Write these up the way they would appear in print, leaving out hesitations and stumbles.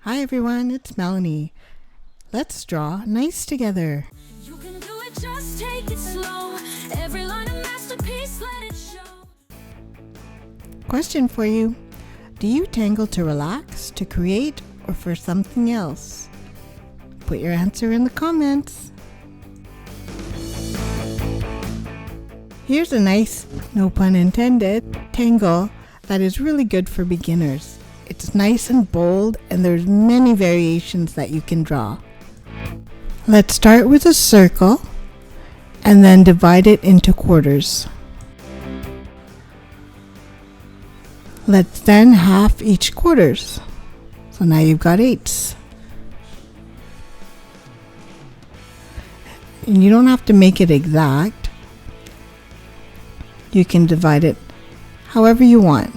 Hi everyone, it's Melanie. Let's draw Gneiss together. You can do it, just take it slow. Every line a masterpiece, let it show. Question for you. Do you tangle to relax, to create, or for something else? Put your answer in the comments. Here's a nice, no pun intended, tangle that is really good for beginners. It's nice and bold, and there's many variations that you can draw. Let's start with a circle and then divide it into quarters. Let's then half each quarters. So now you've got eighths. And you don't have to make it exact. You can divide it however you want.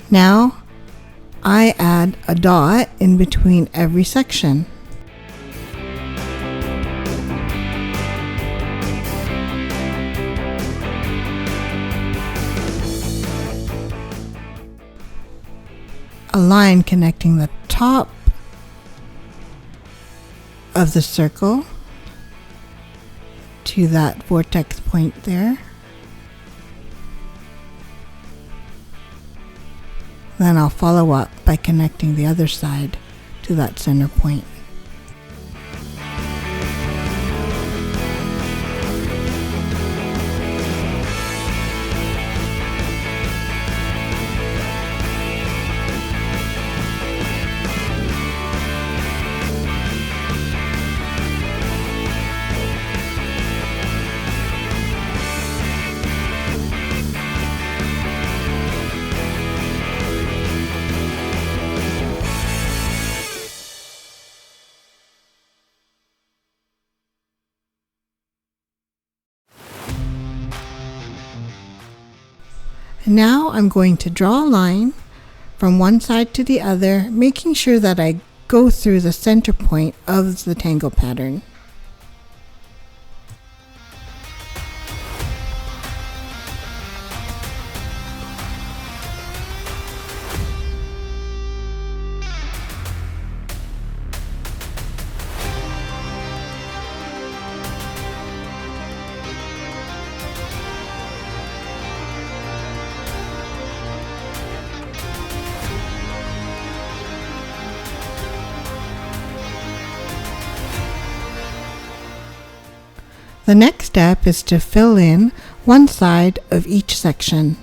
Now, I add a dot in between every section. A line connecting the top of the circle to that vortex point there. Then I'll follow up by connecting the other side to that center point. Now I'm going to draw a line from one side to the other, making sure that I go through the center point of the tangle pattern. The next step is to fill in one side of each section.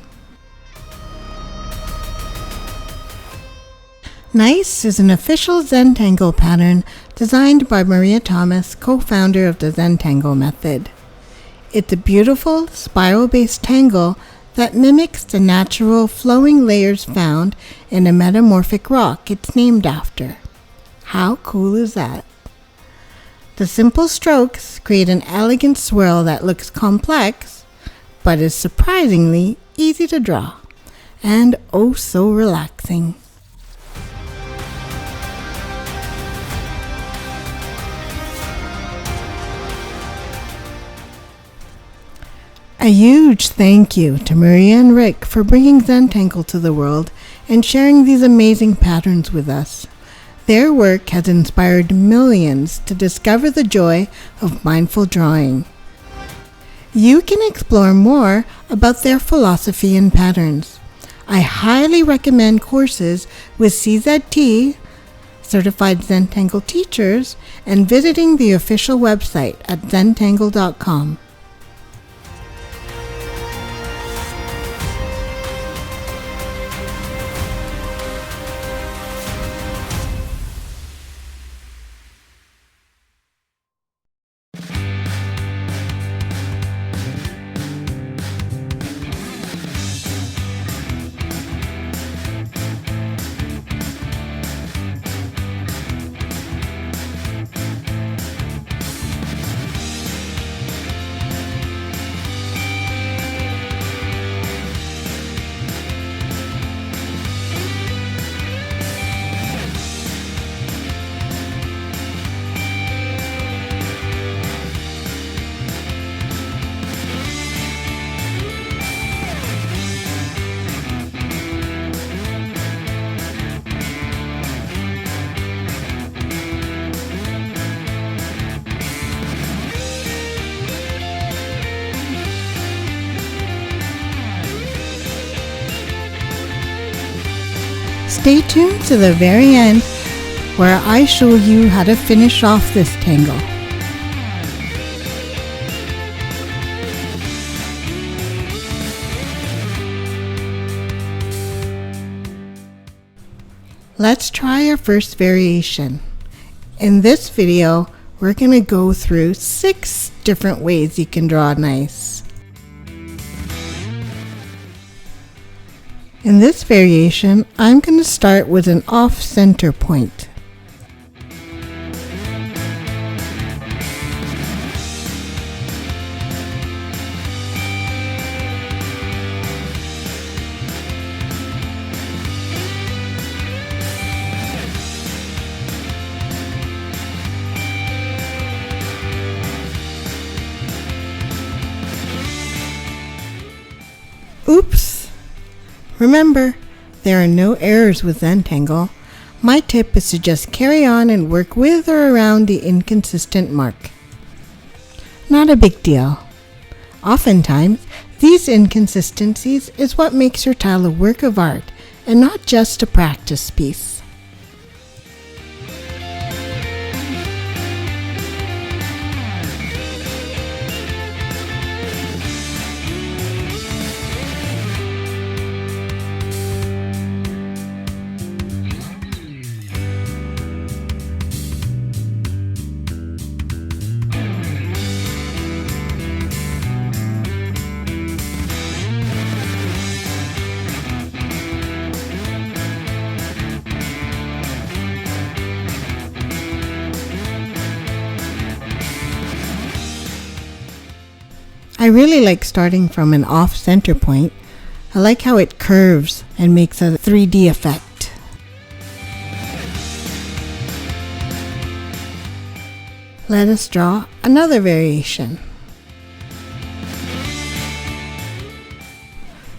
Gneiss is an official Zentangle pattern designed by Maria Thomas, co-founder of the Zentangle method. It's a beautiful spiral-based tangle that mimics the natural flowing layers found in a metamorphic rock it's named after. How cool is that? The simple strokes create an elegant swirl that looks complex, but is surprisingly easy to draw, and oh so relaxing. A huge thank you to Maria and Rick for bringing Zentangle to the world and sharing these amazing patterns with us. Their work has inspired millions to discover the joy of mindful drawing. You can explore more about their philosophy and patterns. I highly recommend courses with CZT, Certified Zentangle Teachers, and visiting the official website at zentangle.com. Stay tuned to the very end where I show you how to finish off this tangle. Let's try our first variation. In this video, we're going to go through 6 different ways you can draw Gneiss. In this variation, I'm going to start with an off-center point. Oops! Remember, there are no errors with Zentangle. My tip is to just carry on and work with or around the inconsistent mark. Not a big deal. Oftentimes, these inconsistencies is what makes your tile a work of art and not just a practice piece. I really like starting from an off-center point. I like how it curves and makes a 3D effect. Let us draw another variation.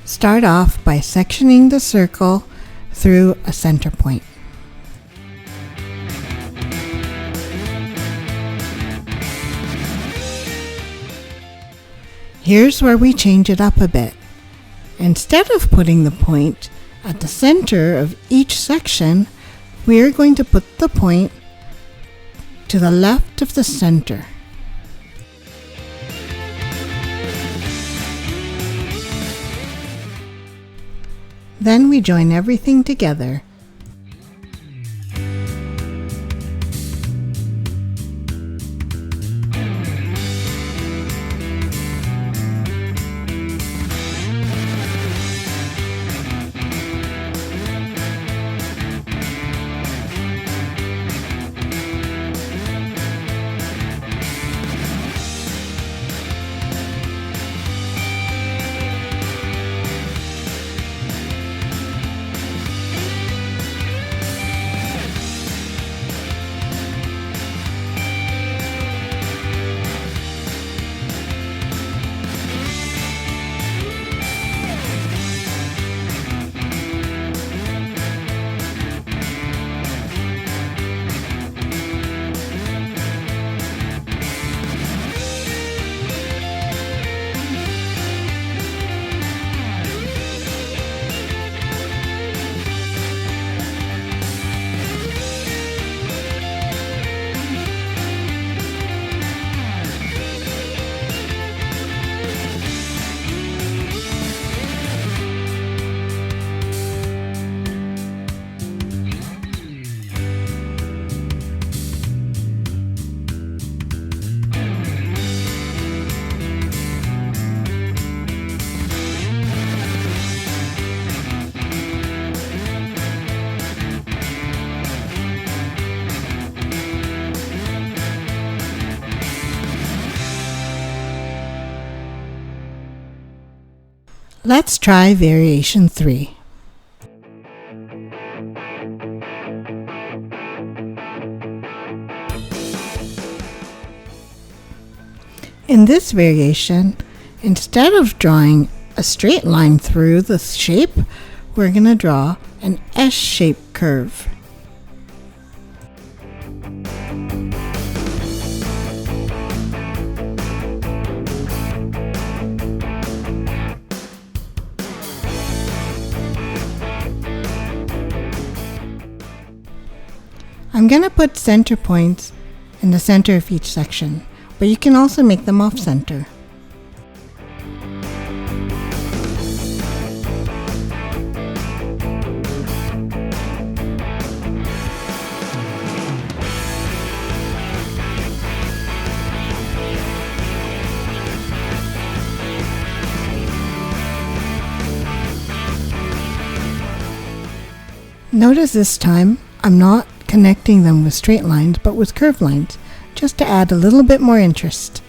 Start off by sectioning the circle through a center point. Here's where we change it up a bit. Instead of putting the point at the center of each section, we are going to put the point to the left of the center. Then we join everything together. Let's try variation 3. In this variation, instead of drawing a straight line through the shape, we're going to draw an S-shaped curve. I'm going to put center points in the center of each section, but you can also make them off center. Notice this time, I'm not connecting them with straight lines, but with curved lines, just to add a little bit more interest.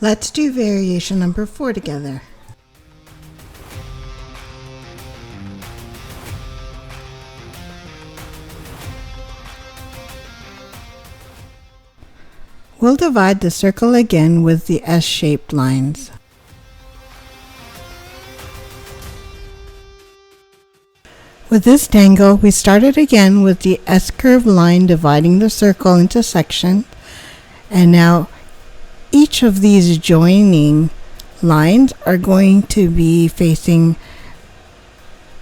Let's do variation number 4 together. We'll divide the circle again with the S-shaped lines. With this tangle, we started again with the S-curve line dividing the circle into sections, and now each of these joining lines are going to be facing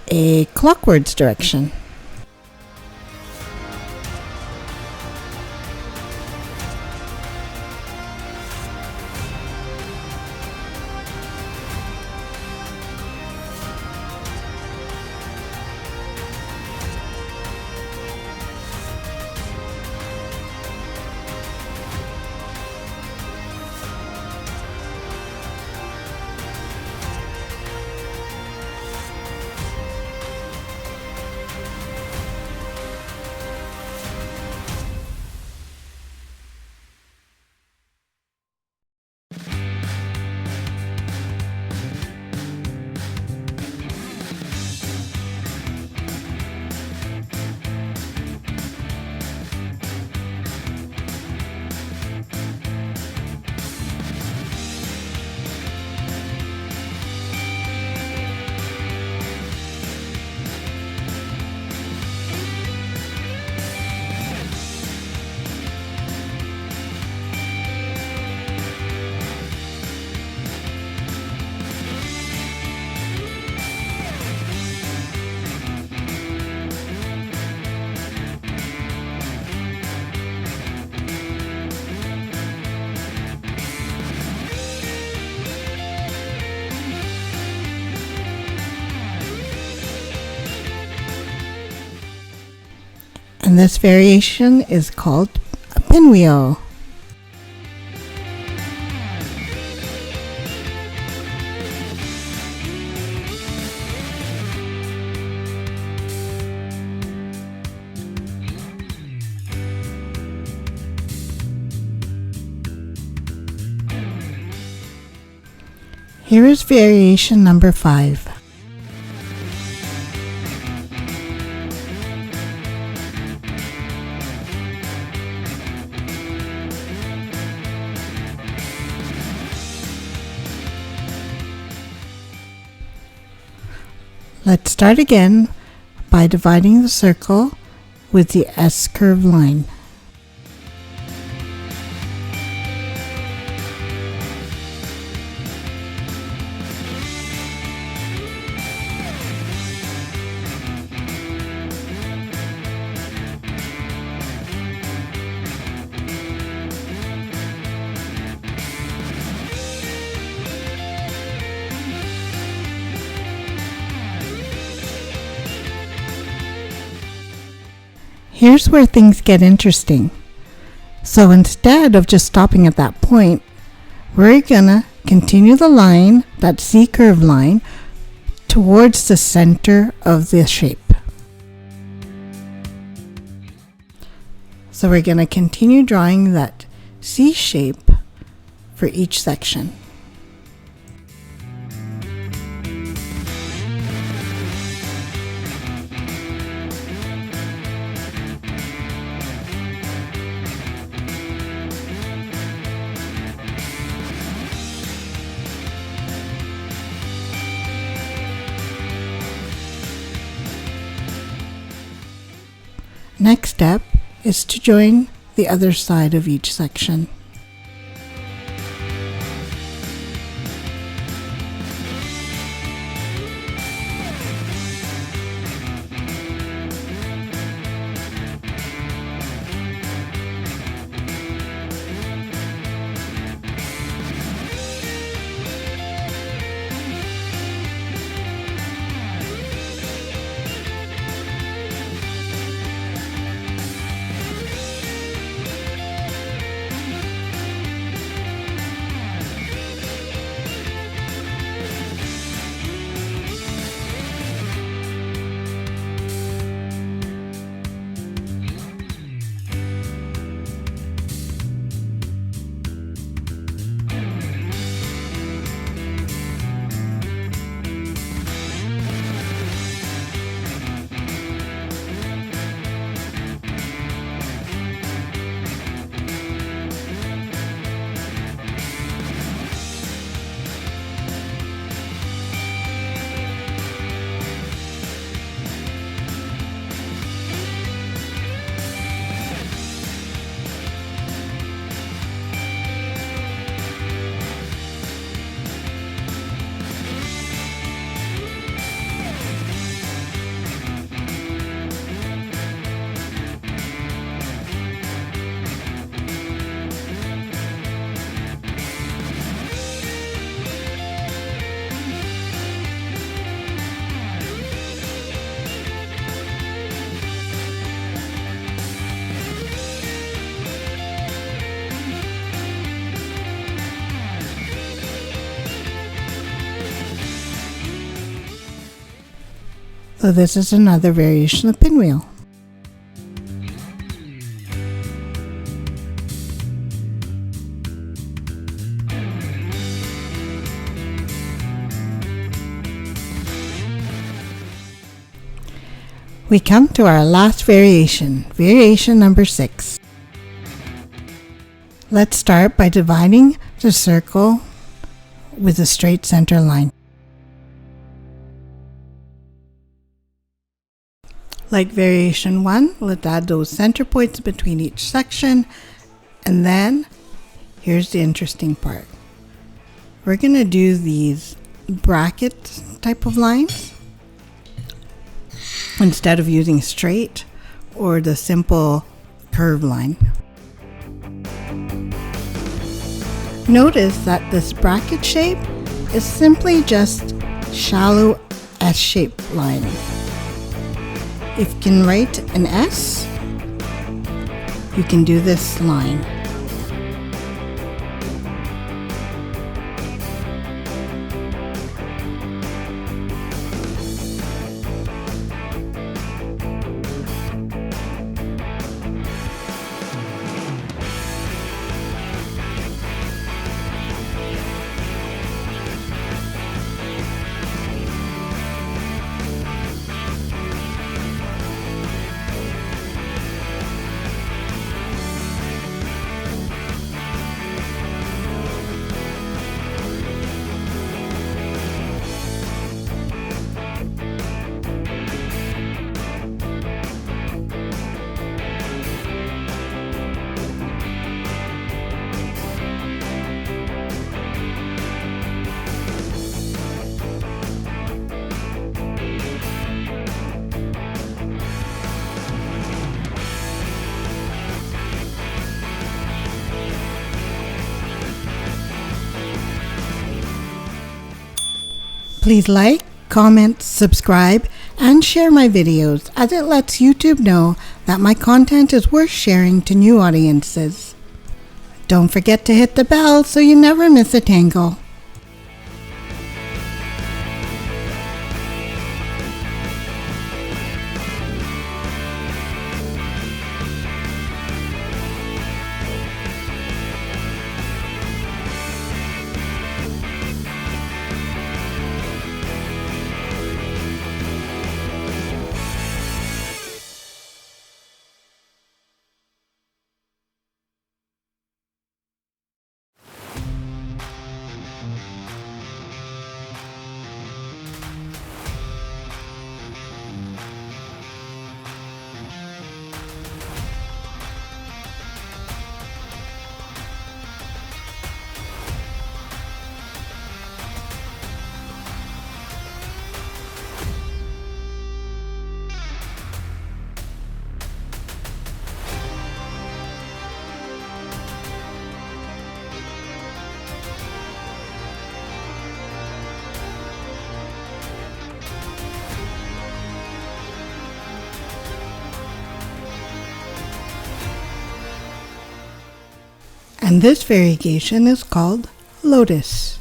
a clockwise direction. And this variation is called a pinwheel. Here is variation number 5. Let's start again by dividing the circle with the S-curve line. Here's where things get interesting. So instead of just stopping at that point, we're gonna continue the line, that C-curve line, towards the center of the shape. So we're gonna continue drawing that C shape for each section. Next step is to join the other side of each section. So this is another variation of pinwheel. We come to our last variation, variation number 6. Let's start by dividing the circle with a straight center line. Like variation 1, let's add those center points between each section, and then here's the interesting part. We're going to do these bracket type of lines instead of using straight or the simple curve line. Notice that this bracket shape is simply just shallow S-shaped line. If you can write an S, you can do this line. Please like, comment, subscribe, and share my videos as it lets YouTube know that my content is worth sharing to new audiences. Don't forget to hit the bell so you never miss a tangle. And this variegation is called Lotus.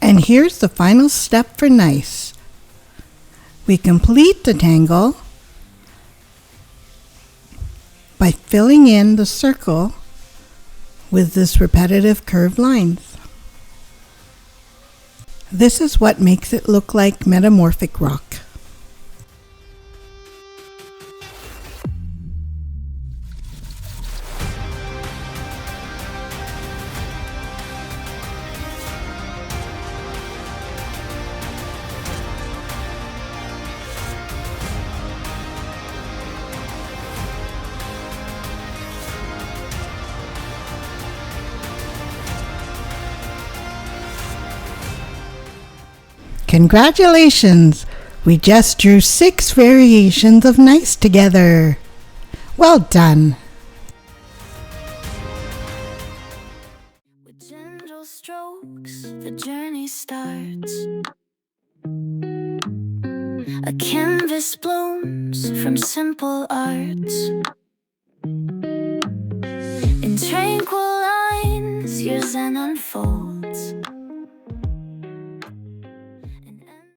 And here's the final step for Gneiss. We complete the tangle by filling in the circle with this repetitive curved lines. This is what makes it look like metamorphic rock. Congratulations! We just drew 6 variations of Gneiss together. Well done! With gentle strokes, the journey starts. A canvas blooms from simple arts. In tranquil lines, your Zen unfolds.